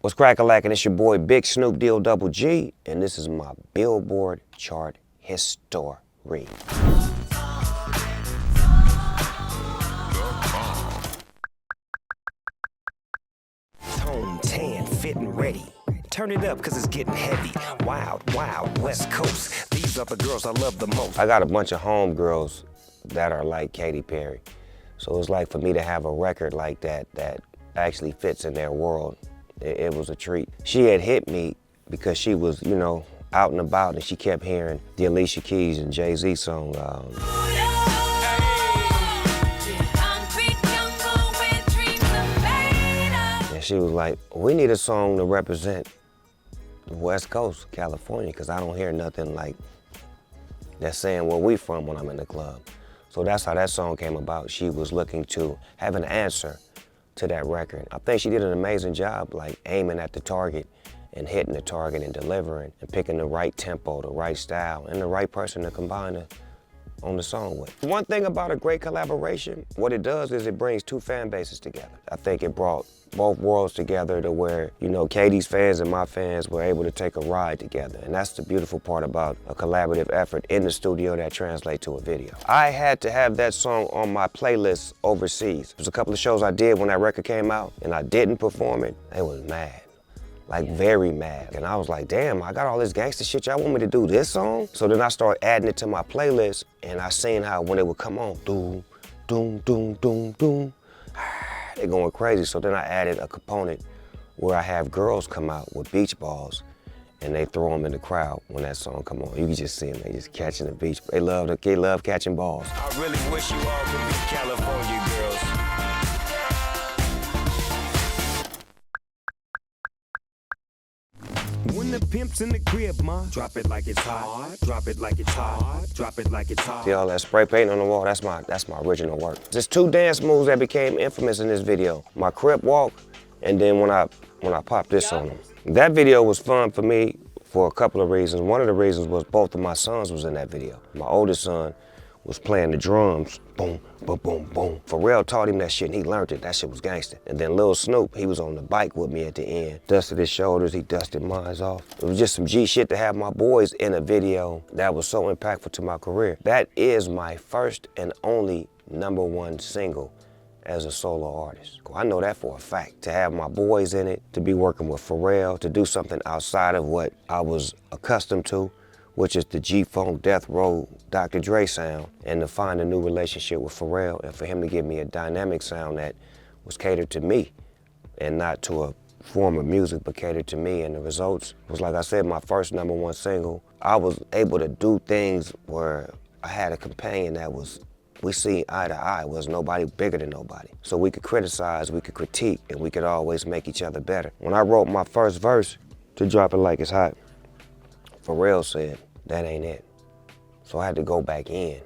What's crack-a-lackin'? It's your boy Big Snoop Deal Double G, and this is my Billboard chart history. Tone 10, fitting ready. Turn it up cause it's getting heavy. Wild, wild, West Coast. These are the girls I love the most. I got a bunch of homegirls that are like Katy Perry. So it's like for me to have a record like that that actually fits in their world. It was a treat. She had hit me because she was, you know, out and about and she kept hearing the Alicia Keys and Jay-Z song. And she was like, we need a song to represent the West Coast, California, because I don't hear nothing like that's saying where we from when I'm in the club. So that's how that song came about. She was looking to have an answer to that record. I think she did an amazing job, like aiming at the target and hitting the target and delivering and picking the right tempo, the right style, and the right person to combine it on the song with. One thing about a great collaboration, what it does is it brings two fan bases together. I think it brought both worlds together to where, you know, Katie's fans and my fans were able to take a ride together. And that's the beautiful part about a collaborative effort in the studio that translates to a video. I had to have that song on my playlist overseas. There's a couple of shows I did when that record came out and I didn't perform it. They was mad. Like very mad. And I was like, damn, I got all this gangster shit, y'all want me to do this song? So then I started adding it to my playlist and I seen how when it would come on, doom, doom, doom, doom, doom, they're going crazy. So then I added a component where I have girls come out with beach balls and they throw them in the crowd when that song come on. You can just see them, they just catching the beach. They love catching balls. I really wish you all could be California girls. When the pimp's in the crib, ma, drop it like it's hot, drop it like it's hot, drop it like it's hot. See all that spray paint on the wall? That's my original work. There's two dance moves that became infamous in this video. My crib walk, and then when I popped this on them. That video was fun for me for a couple of reasons. One of the reasons was both of my sons was in that video. My oldest son was playing the drums, boom, boom, boom, boom. Pharrell taught him that shit and he learned it. That shit was gangster. And then Lil Snoop, he was on the bike with me at the end. Dusted his shoulders, he dusted mine off. It was just some G shit to have my boys in a video that was so impactful to my career. That is my first and only #1 single as a solo artist. I know that for a fact. To have my boys in it, to be working with Pharrell, to do something outside of what I was accustomed to, which is the G-Funk Death Row Dr. Dre sound, and to find a new relationship with Pharrell and for him to give me a dynamic sound that was catered to me and not to a form of music, but catered to me. And the results was, like I said, my first #1 single. I was able to do things where I had a companion that was, we see eye to eye, was nobody bigger than nobody. So we could criticize, we could critique, and we could always make each other better. When I wrote my first verse to Drop It Like It's Hot, Pharrell said, that ain't it. So I had to go back in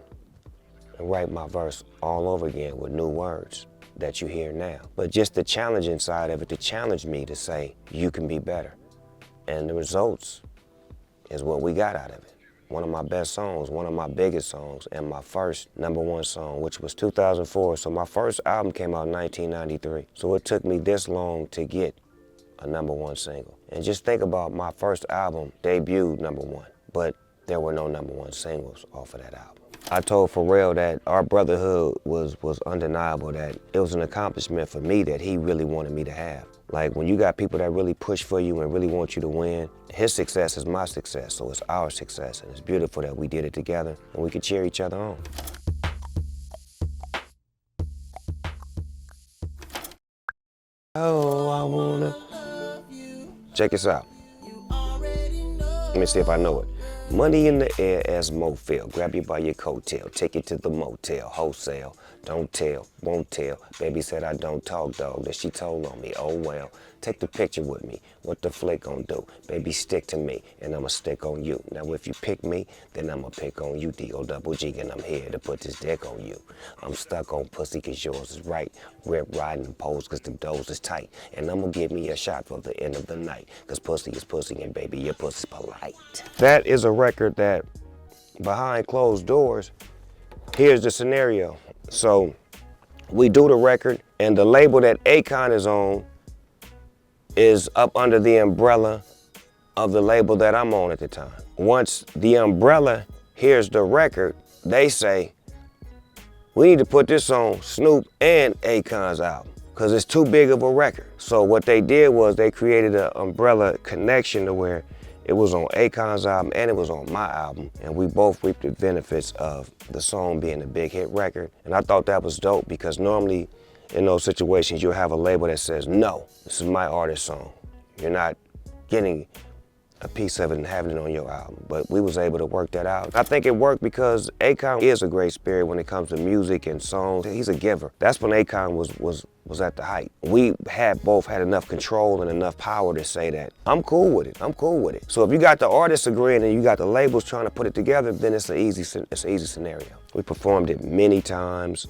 and write my verse all over again with new words that you hear now. But just the challenging side of it, to challenge me to say, you can be better. And the results is what we got out of it. One of my best songs, one of my biggest songs, and my first #1 song, which was 2004. So my first album came out in 1993. So it took me this long to get a #1 single. And just think about my first album debuted #1, but there were no #1 singles off of that album. I told Pharrell that our brotherhood was undeniable, that it was an accomplishment for me that he really wanted me to have. Like when you got people that really push for you and really want you to win, his success is my success, so it's our success. And it's beautiful that we did it together and we could cheer each other on. Oh, I wanna. Check this out. Let me see if I know it. Money in the air as Mo feel. Grab you by your coattail, take you to the motel, wholesale. Don't tell, won't tell. Baby said I don't talk, dog, that she told on me. Oh well, take the picture with me. What the flick gon' do? Baby, stick to me, and I'ma stick on you. Now if you pick me, then I'ma pick on you, D-O-double-G, and I'm here to put this dick on you. I'm stuck on pussy cause yours is right. Rip riding and pose cause the doors is tight. And I'ma give me a shot for the end of the night. Cause pussy is pussy and baby, your pussy's polite. That is a record that, behind closed doors, here's the scenario. So we do the record and the label that Akon is on is up under the umbrella of the label that I'm on at the time. Once the umbrella hears the record, they say, we need to put this on Snoop and Akon's album because it's too big of a record. So what they did was they created an umbrella connection to where it was on Akon's album and it was on my album, and we both reaped the benefits of the song being a big hit record. And I thought that was dope because normally in those situations you'll have a label that says, no, this is my artist song. You're not getting a piece of it and having it on your album. But we was able to work that out. I think it worked because Akon is a great spirit when it comes to music and songs. He's a giver. That's when Akon was at the height. We both had enough control and enough power to say that, I'm cool with it, I'm cool with it. So if you got the artists agreeing and you got the labels trying to put it together, then it's an easy scenario. We performed it many times.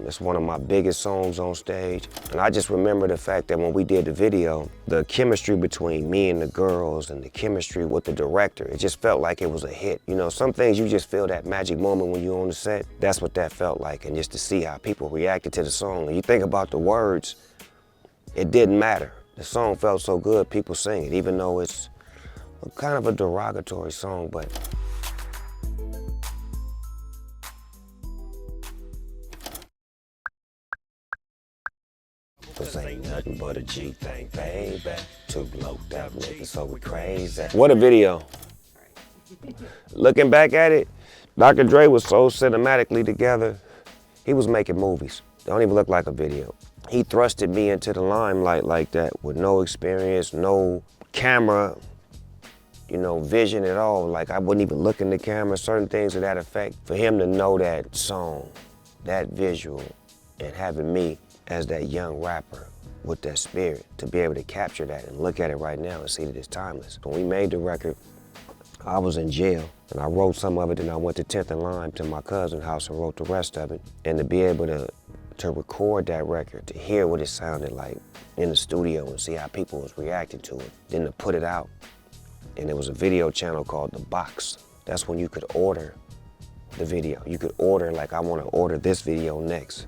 It's one of my biggest songs on stage. And I just remember the fact that when we did the video, the chemistry between me and the girls and the chemistry with the director, it just felt like it was a hit. You know, some things you just feel that magic moment when you're on the set. That's what that felt like. And just to see how people reacted to the song. When you think about the words, it didn't matter. The song felt so good, people sing it, even though it's kind of a derogatory song, but this ain't nothing but a G thing, baby. Two bloked up niggas, so we crazy. What a video. Looking back at it, Dr. Dre was so cinematically together. He was making movies. Don't even look like a video. He thrusted me into the limelight like that with no experience, no camera, you know, vision at all. Like I wouldn't even look in the camera, certain things to that effect. For him to know that song, that visual, and having me as that young rapper with that spirit, to be able to capture that and look at it right now and see that it's timeless. When we made the record, I was in jail and I wrote some of it, and I went to 10th and Lime to my cousin's house and wrote the rest of it. And to be able to record that record, to hear what it sounded like in the studio and see how people was reacting to it, then to put it out. And there was a video channel called The Box. That's when you could order the video. You could order, like, I want to order this video next.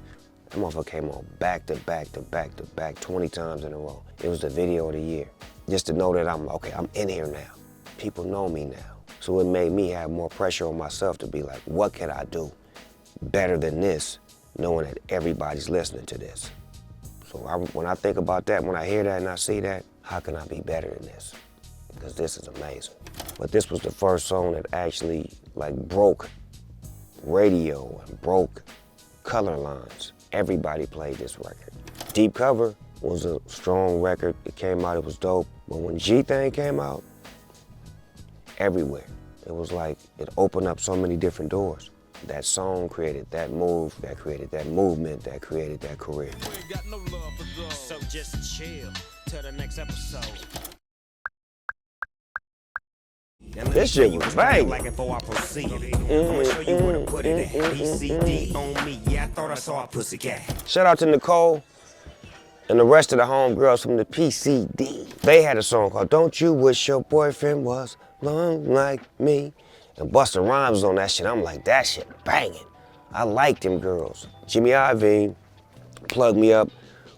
That motherfucker came on back to back to back to back 20 times in a row. It was the video of the year. Just to know that I'm in here now. People know me now. So it made me have more pressure on myself to be like, what can I do better than this, knowing that everybody's listening to this? So when I think about that, when I hear that and I see that, how can I be better than this? Because this is amazing. But this was the first song that actually like broke radio and broke color lines. Everybody played this record. Deep Cover was a strong record. It came out, it was dope. But when G-Thang came out, everywhere. It was like, it opened up so many different doors. That song created that move, that created that movement, that created that career. So just chill till the next episode. This shit was bang. Like before I proceed. I'ma show you where to put it at. PCD on me. Yeah, I thought I saw a pussycat. Shout out to Nicole and the rest of the homegirls from the PCD. They had a song called Don't You Wish Your Boyfriend Was Long Like Me. And Busta Rhymes was on that shit. I'm like, that shit banging. I liked them girls. Jimmy Iovine plugged me up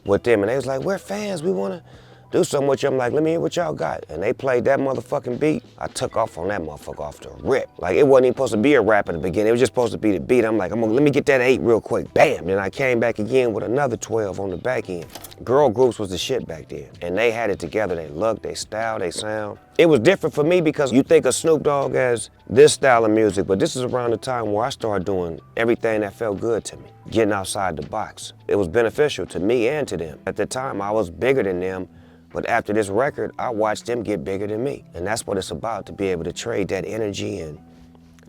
with them, and they was like, we're fans, we wanna do something with you. I'm like, let me hear what y'all got. And they played that motherfucking beat. I took off on that motherfucker off the rip. Like, it wasn't even supposed to be a rap at the beginning. It was just supposed to be the beat. I'm like, let me get that 8 real quick. Bam. Then I came back again with another 12 on the back end. Girl groups was the shit back then. And they had it together. They look, they style, they sound. It was different for me because you think of Snoop Dogg as this style of music, but this is around the time where I started doing everything that felt good to me, getting outside the box. It was beneficial to me and to them. At the time, I was bigger than them. But after this record, I watched them get bigger than me. And that's what it's about, to be able to trade that energy and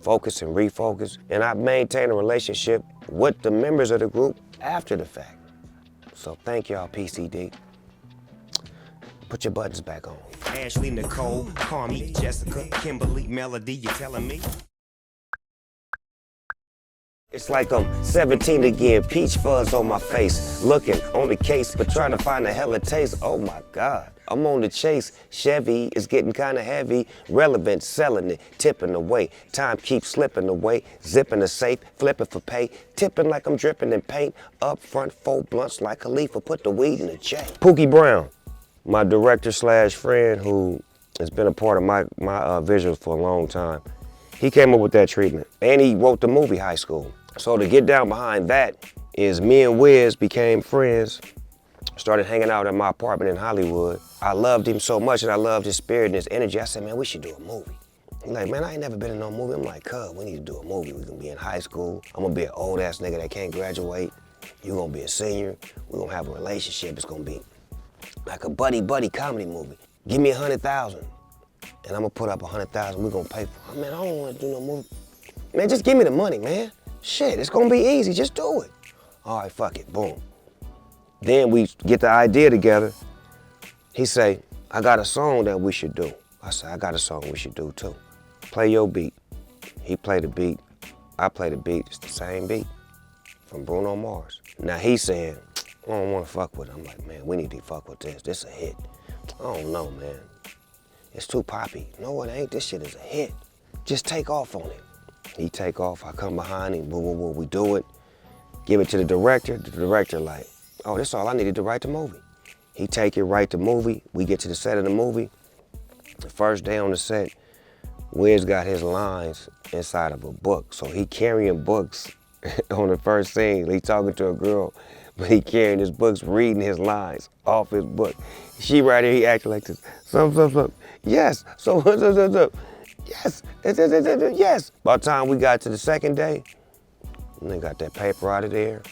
focus and refocus. And I've maintained a relationship with the members of the group after the fact. So thank y'all, PCD. Put your buttons back on. Ashley, Nicole, Carmi, Jessica, Kimberly, Melody, you telling me? It's like I'm 17 again, peach fuzz on my face, looking on the case, but trying to find a hella taste. Oh my God, I'm on the chase. Chevy is getting kinda heavy, relevant, selling it, tipping away. Time keeps slipping away, zipping the safe, flipping for pay, tipping like I'm dripping in paint. Up front, 4 blunts like Khalifa, put the weed in the J. Pookie Brown, my director slash friend who has been a part of my visuals for a long time, he came up with that treatment. And he wrote the movie High School. So to get down behind that is me and Wiz became friends, started hanging out at my apartment in Hollywood. I loved him so much and I loved his spirit and his energy. I said, man, we should do a movie. He's like, man, I ain't never been in no movie. I'm like, cuz, we need to do a movie. We're gonna be in high school. I'm gonna be an old ass nigga that can't graduate. You're gonna be a senior. We're gonna have a relationship. It's gonna be like a buddy comedy movie. Give me 100,000 and I'm gonna put up 100,000. We're gonna pay for it. Man, I don't wanna do no movie. Man, just give me the money, man. Shit, it's gonna be easy, just do it. All right, fuck it, boom. Then we get the idea together. He say, I got a song that we should do. I said, I got a song we should do too. Play your beat. He played the beat, I play the beat, it's the same beat from Bruno Mars. Now he's saying, I don't wanna fuck with it. I'm like, man, we need to fuck with this. This a hit. I don't know, man. It's too poppy. No, it ain't. This shit is a hit. Just take off on it. He take off, I come behind him, boom, boom, boom, we do it. Give it to the director like, oh, that's all I needed to write the movie. He take it, write the movie, we get to the set of the movie. The first day on the set, Wiz got his lines inside of a book. So he carrying books on the first scene. He talking to a girl, but he carrying his books, reading his lines off his book. She right here, he acting like this. Some. Yes, so, yes, yes. By the time we got to the second day, and they got that paper out of there,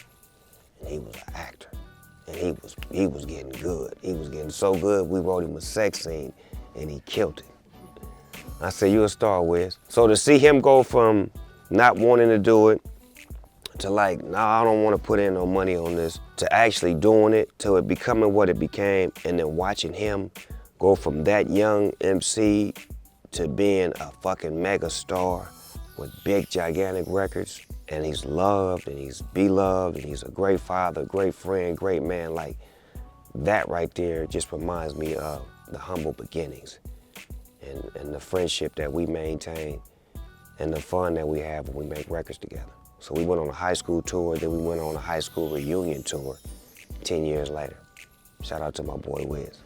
and he was an actor. And he was getting good. He was getting so good, we wrote him a sex scene, and he killed it. I said, you a star, Wiz. So to see him go from not wanting to do it, to like, nah, I don't want to put in no money on this, to actually doing it, to it becoming what it became, and then watching him go from that young MC to being a fucking mega star with big, gigantic records, and he's loved, and he's beloved, and he's a great father, great friend, great man. Like, that right there just reminds me of the humble beginnings and the friendship that we maintain and the fun that we have when we make records together. So we went on a high school tour, then we went on a high school reunion tour 10 years later. Shout out to my boy Wiz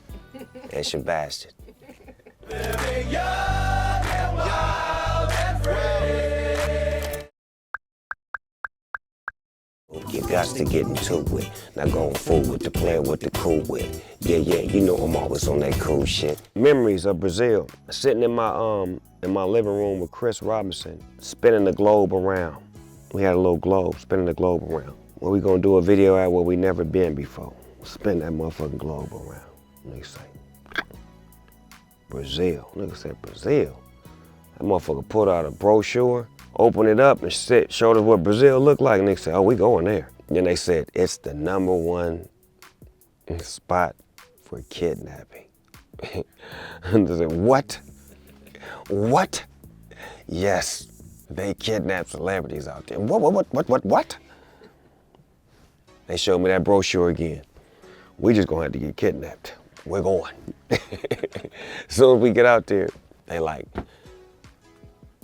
and Sebastian. Living young and wild and free. You got to get into it. Now going forward to play with the cool with. Yeah, you know I'm always on that cool shit. Memories of Brazil. Sitting in my living room with Chris Robinson, spinning the globe around. We had a little globe, spinning the globe around. Well, we gonna do a video at where we never been before. Spin that motherfucking globe around. Nigga say, Brazil. Nigga said, Brazil. That motherfucker pulled out a brochure, opened it up and showed us what Brazil looked like. And they said, oh, we going there. Then they said, it's the #1 spot for kidnapping. And they said, what? What? Yes, they kidnap celebrities out there. What? They showed me that brochure again. We just gonna have to get kidnapped. We're going. As soon as we get out there, they like,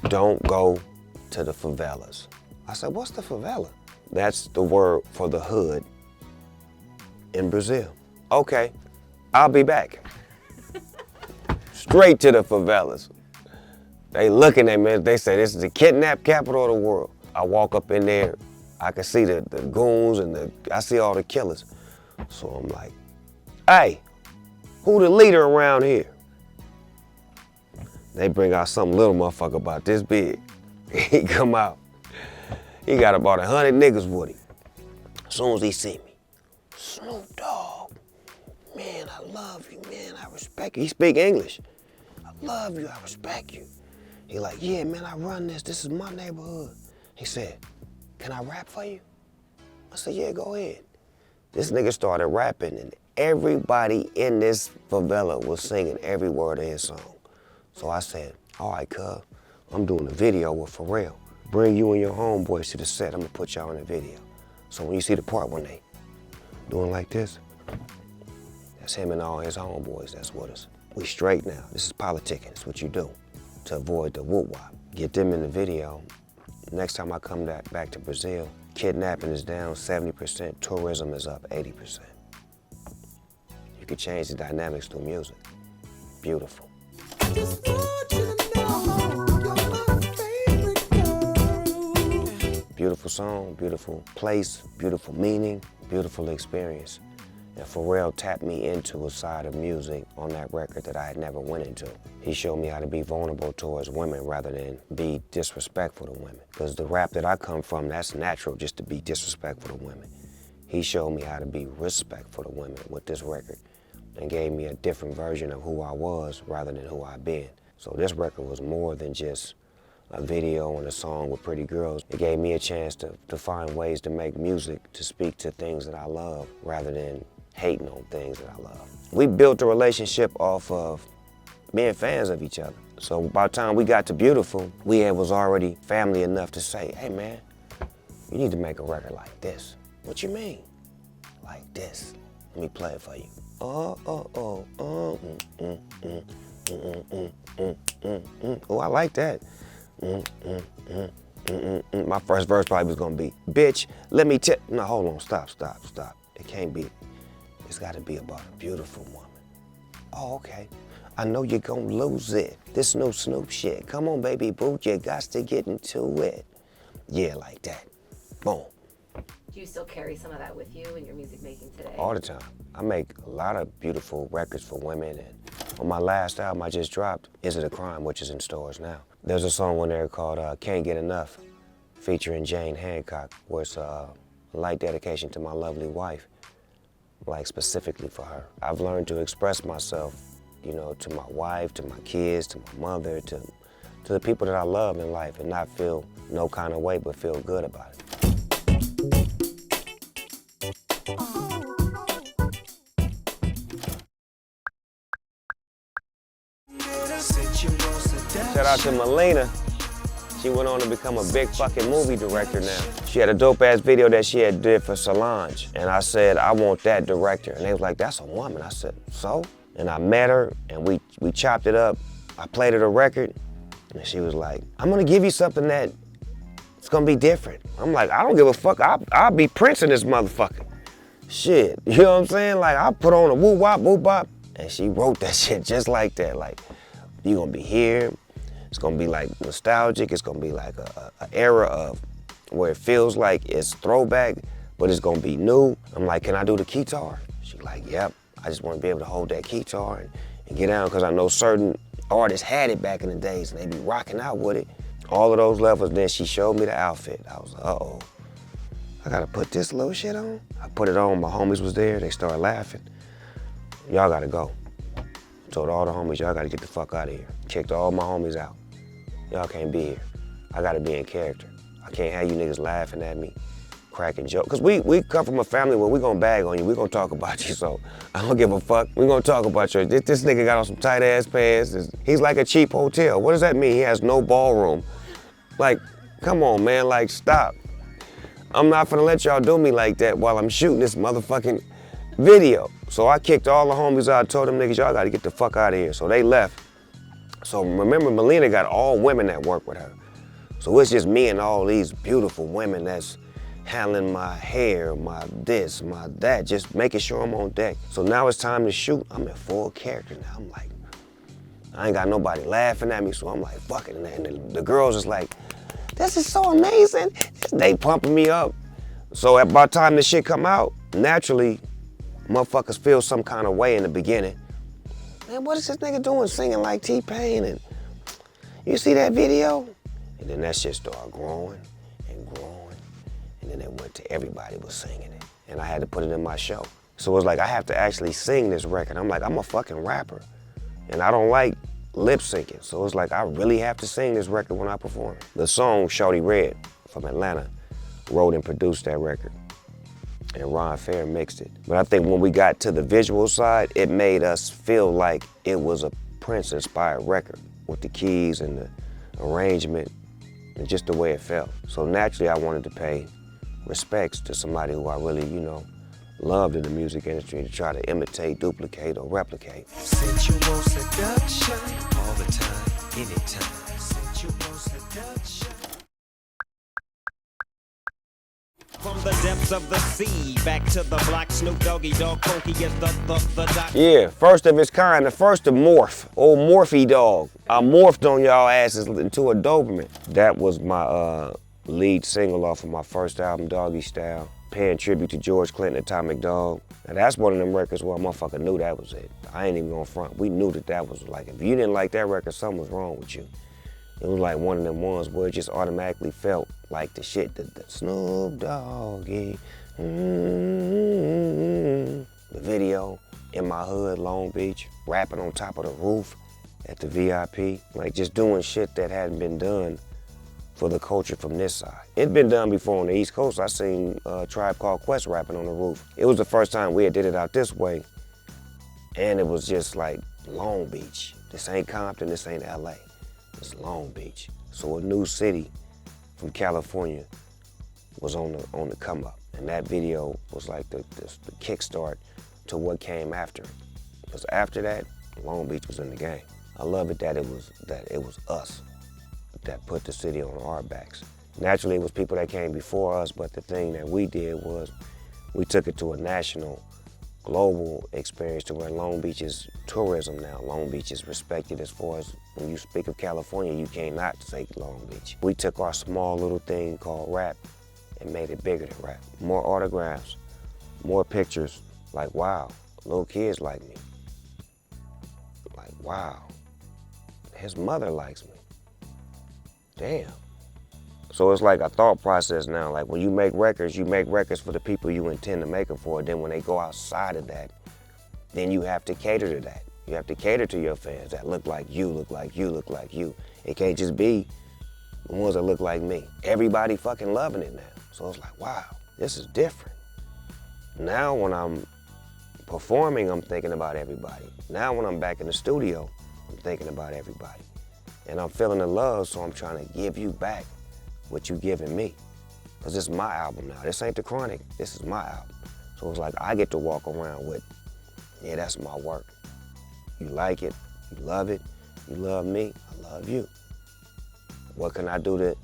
don't go to the favelas. I said, what's the favela? That's the word for the hood in Brazil. Okay, I'll be back. Straight to the favelas. They looking at me, they say this is the kidnap capital of the world. I walk up in there, I can see the goons and I see all the killers. So I'm like, hey, who the leader around here? They bring out some little motherfucker about this big. He come out. He got about 100 niggas with him. As soon as he see me, Snoop Dogg, man, I love you, man, I respect you. He speak English. I love you, I respect you. He like, yeah, man, I run this is my neighborhood. He said, can I rap for you? I said, yeah, go ahead. This nigga started rapping and everybody in this favela was singing every word of his song. So I said, all right, cuz, I'm doing a video with Pharrell. Bring you and your homeboys to the set, I'm gonna put y'all in the video. So when you see the part when they doing like this, that's him and all his homeboys that's with us. We straight now, this is politicking, it's what you do to avoid the whoop-wop. Get them in the video. Next time I come back to Brazil, kidnapping is down 70%, tourism is up 80%. You You can change the dynamics through music. Beautiful. Just want you to know you're my favorite girl. Beautiful song, beautiful place, beautiful meaning, beautiful experience. And Pharrell tapped me into a side of music on that record that I had never went into. He showed me how to be vulnerable towards women rather than be disrespectful to women. Because the rap that I come from, that's natural, just to be disrespectful to women. He showed me how to be respectful to women with this record and gave me a different version of who I was rather than who I've been. So this record was more than just a video and a song with pretty girls. It gave me a chance to find ways to make music to speak to things that I love rather than hating on things that I love. We built a relationship off of being fans of each other. So by the time we got to Beautiful, we was already family enough to say, hey man, you need to make a record like this. What you mean? Like this. Let me play it for you. Oh, I like that. My first verse probably was gonna be, bitch, let me tell, no, hold on, stop. It can't be. It's gotta be about a beautiful woman. Oh, okay. I know you're gonna lose it. This no Snoop shit. Come on, baby boo, you got to get into it. Yeah, like that. Boom. Do you still carry some of that with you in your music making today? All the time. I make a lot of beautiful records for women, and on my last album I just dropped, Is It a Crime, which is in stores now. There's a song on there called Can't Get Enough, featuring Jane Hancock, where it's a light dedication to my lovely wife, like specifically for her. I've learned to express myself, you know, to my wife, to my kids, to my mother, to the people that I love in life, and not feel no kind of way, but feel good about it. Shout out to Melina. She went on to become a big fucking movie director now. She had a dope ass video that she had did for Solange. And I said, I want that director. And they was like, that's a woman. I said, so? And I met her and we chopped it up. I played her the record and she was like, I'm gonna give you something that it's gonna be different. I'm like, I don't give a fuck. I'll be Prince in this motherfucker. Shit, you know what I'm saying? Like, I put on a woo-wop, woo-bop. And she wrote that shit just like that. Like, you gonna be here. It's gonna be like nostalgic. It's gonna be like a era of where it feels like it's throwback, but it's gonna be new. I'm like, can I do the guitar? She's like, yep. I just wanna be able to hold that guitar and get down, because I know certain artists had it back in the days and they be rocking out with it. All of those levels, then she showed me the outfit. I was like, uh-oh, I gotta put this little shit on? I put it on, my homies was there, they started laughing. Y'all gotta go. Told all the homies, y'all gotta get the fuck out of here. Kicked all my homies out. Y'all can't be here. I gotta be in character. I can't have you niggas laughing at me, cracking jokes. Cause we come from a family where we gonna bag on you, we gonna talk about you, so I don't give a fuck. We gonna talk about you. This nigga got on some tight ass pants. He's like a cheap hotel. What does that mean? He has no ballroom. Like, come on, man, like, stop. I'm not finna let y'all do me like that while I'm shooting this motherfucking video. So I kicked all the homies out, told them niggas, y'all gotta get the fuck out of here. So they left. So remember, Melina got all women that work with her. So it's just me and all these beautiful women that's handling my hair, my this, my that, just making sure I'm on deck. So now it's time to shoot. I'm in full character now. I'm like, I ain't got nobody laughing at me, so I'm like, fuck it. And the girls is like, this is so amazing. They pumping me up. So by the time the shit come out, naturally, motherfuckers feel some kind of way in the beginning. Man, what is this nigga doing singing like T-Pain? And you see that video? And then that shit started growing and growing. And then it went to everybody was singing it. And I had to put it in my show. So it was like, I have to actually sing this record. I'm like, I'm a fucking rapper. And I don't like lip syncing. So it's like, I really have to sing this record when I perform. The song Shawty Red from Atlanta wrote and produced that record. And Ron Fair mixed it. But I think when we got to the visual side, it made us feel like it was a Prince-inspired record with the keys and the arrangement and just the way it felt. So naturally, I wanted to pay respects to somebody who I really, you know, loved in the music industry, to try to imitate, duplicate, or replicate. Sensual seduction, all the time, anytime. Sensual seduction. From the depths depths of the sea. Back to the block, Snoop Doggy Dogg, funky is the doc. Yeah, first of its kind, the first to morph. Old Morphy Dog. I morphed on y'all asses into a Doberman. That was my lead single off of my first album, Doggy Style. Paying tribute to George Clinton, Atomic Dog. And that's one of them records where a motherfucker knew that was it. I ain't even gonna front. We knew that was like, if you didn't like that record, something was wrong with you. It was like one of them ones where it just automatically felt like the shit, the Snoop Doggy. The video in my hood, Long Beach, rapping on top of the roof at the VIP, like just doing shit that hadn't been done for the culture from this side. It'd been done before on the East Coast. I seen Tribe Called Quest rapping on the roof. It was the first time we had did it out this way, and it was just like Long Beach. This ain't Compton, this ain't LA. It's Long Beach. So a new city from California was on the come up. And that video was like the kickstart to what came after it. Because after that, Long Beach was in the game. I love it that it was us that put the city on our backs. Naturally, it was people that came before us, but the thing that we did was we took it to a national, global experience to where Long Beach is tourism now. Long Beach is respected as far as when you speak of California, you cannot say Long Beach. We took our small little thing called rap and made it bigger than rap. More autographs, more pictures, like wow, little kids like me. Like wow, his mother likes me. Damn. So it's like a thought process now. Like when you make records for the people you intend to make them for. Then when they go outside of that, then you have to cater to that. You have to cater to your fans that look like you, look like you, look like you. It can't just be the ones that look like me. Everybody fucking loving it now. So it's like, wow, this is different. Now when I'm performing, I'm thinking about everybody. Now when I'm back in the studio, I'm thinking about everybody. And I'm feeling the love, so I'm trying to give you back what you giving me. Because this is my album now. This ain't The Chronic, this is my album. So it's like I get to walk around with, yeah, that's my work. You like it, you love it, you love me, I love you. What can I do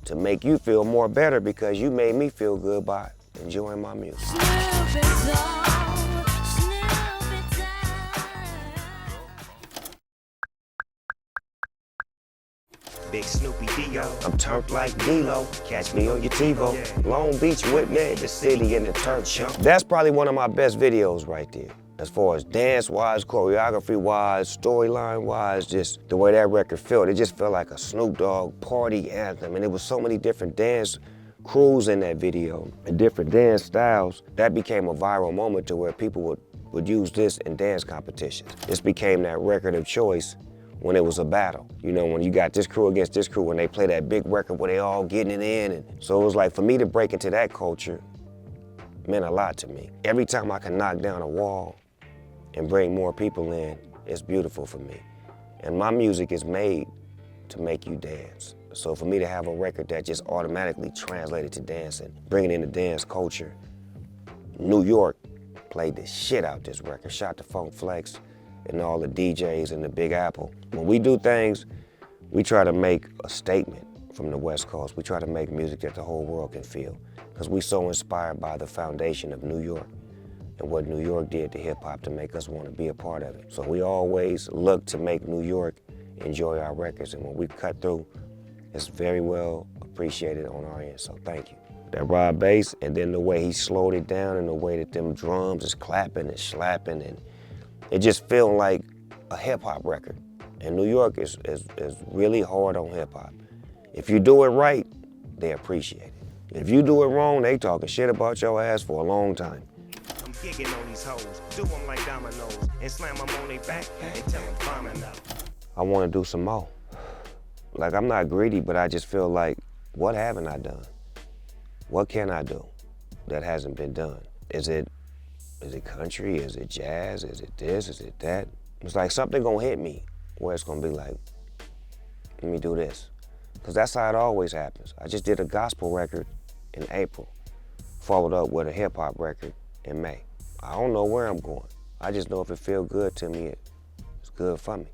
to make you feel more better because you made me feel good by enjoying my music. Big Snoopy Dio. I'm turned like D-Lo, catch me on your TiVo. Long Beach with me, the city and the turf show. That's probably one of my best videos right there. As far as dance-wise, choreography-wise, storyline-wise, just the way that record felt. It just felt like a Snoop Dogg party anthem. And there was so many different dance crews in that video and different dance styles. That became a viral moment to where people would use this in dance competitions. This became that record of choice when it was a battle. You know, when you got this crew against this crew, when they play that big record where they all getting it in. And so it was like, for me to break into that culture meant a lot to me. Every time I can knock down a wall and bring more people in, it's beautiful for me. And my music is made to make you dance. So for me to have a record that just automatically translated to dancing, bringing in the dance culture, New York played the shit out this record, shot the Funk Flex and all the DJs in the Big Apple. When we do things, we try to make a statement from the West Coast. We try to make music that the whole world can feel, because we're so inspired by the foundation of New York and what New York did to hip hop to make us want to be a part of it. So we always look to make New York enjoy our records, and when we cut through, it's very well appreciated on our end, so thank you. That raw bass, and then the way he slowed it down and the way that them drums is clapping and slapping, and it just felt like a hip hop record. And New York is really hard on hip hop. If you do it right, they appreciate it. If you do it wrong, they talking shit about your ass for a long time. I'm gigging on these hoes, do them like dominoes, and slam them on their back and tell them bombing up. I want to do some more. Like, I'm not greedy, but I just feel like, what haven't I done? What can I do that hasn't been done? Is it country? Is it jazz? Is it this? Is it that? It's like something gonna hit me where it's gonna be like, let me do this. Because that's how it always happens. I just did a gospel record in April, followed up with a hip hop record in May. I don't know where I'm going. I just know if it feels good to me, it's good for me.